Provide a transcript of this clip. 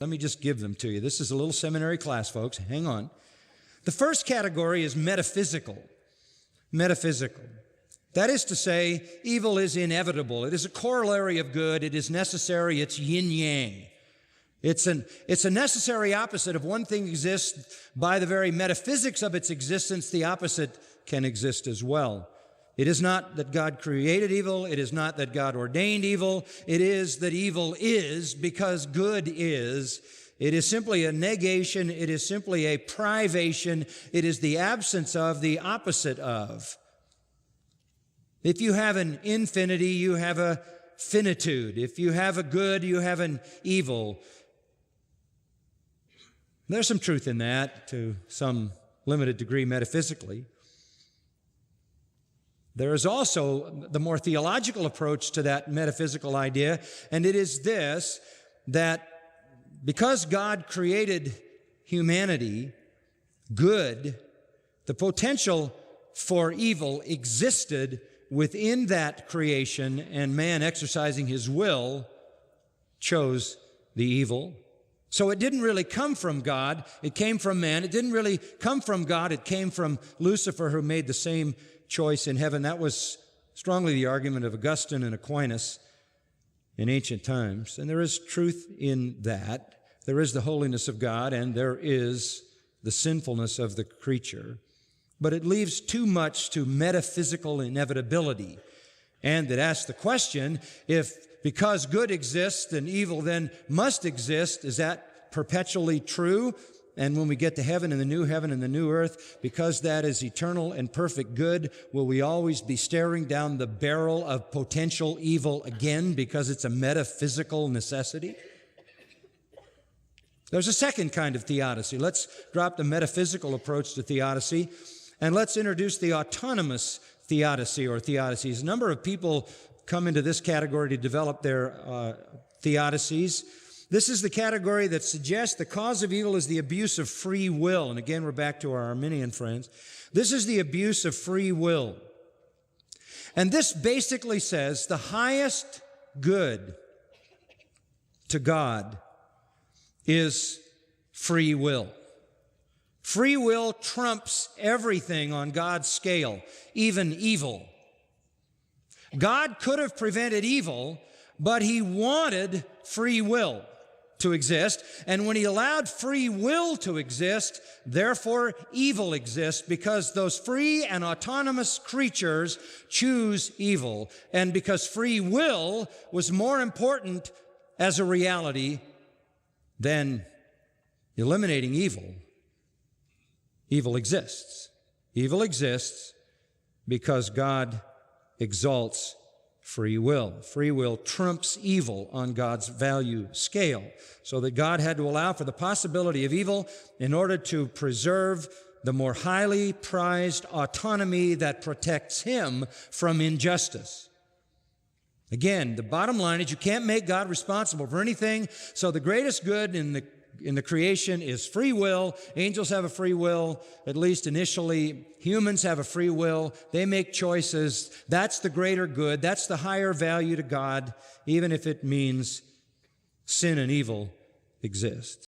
Let me just give them to you. This is a little seminary class, folks. Hang on. The first category is metaphysical. Metaphysical. That is to say, evil is inevitable. It is a corollary of good. It is necessary. It's yin-yang. It's a necessary opposite. If one thing exists by the very metaphysics of its existence, the opposite can exist as well. It is not that God created evil. It is not that God ordained evil. It is that evil is because good is. It is simply a negation. It is simply a privation. It is the absence of, the opposite of. If you have an infinity, you have a finitude. If you have a good, you have an evil. There's some truth in that to some limited degree metaphysically. There is also the more theological approach to that metaphysical idea, and it is this, that because God created humanity good, the potential for evil existed within that creation, and man, exercising his will, chose the evil. So it didn't really come from God. It came from man. It didn't really come from God. It came from Lucifer, who made the same choice in heaven. That was strongly the argument of Augustine and Aquinas in ancient times. And there is truth in that. There is the holiness of God, and there is the sinfulness of the creature. But it leaves too much to metaphysical inevitability. And it asks the question, if because good exists, then evil then must exist, is that perpetually true? And when we get to heaven and the new earth, because that is eternal and perfect good, will we always be staring down the barrel of potential evil again because it's a metaphysical necessity? There's a second kind of theodicy. Let's drop the metaphysical approach to theodicy, and let's introduce the autonomous theodicy or theodicies. A number of people come into this category to develop their theodicies. This is the category that suggests the cause of evil is the abuse of free will. And again, we're back to our Arminian friends. This is the abuse of free will. And this basically says the highest good to God is free will. Free will trumps everything on God's scale, even evil. God could have prevented evil, but He wanted free will to exist. And when He allowed free will to exist, therefore evil exists, because those free and autonomous creatures choose evil. And because free will was more important as a reality than eliminating evil, evil exists. Evil exists because God exalts free will. Free will trumps evil on God's value scale, so that God had to allow for the possibility of evil in order to preserve the more highly prized autonomy that protects Him from injustice. Again, the bottom line is you can't make God responsible for anything, so the greatest good in the creation is free will. Angels have a free will, at least initially. Humans have a free will. They make choices. That's the greater good. That's the higher value to God, even if it means sin and evil exist.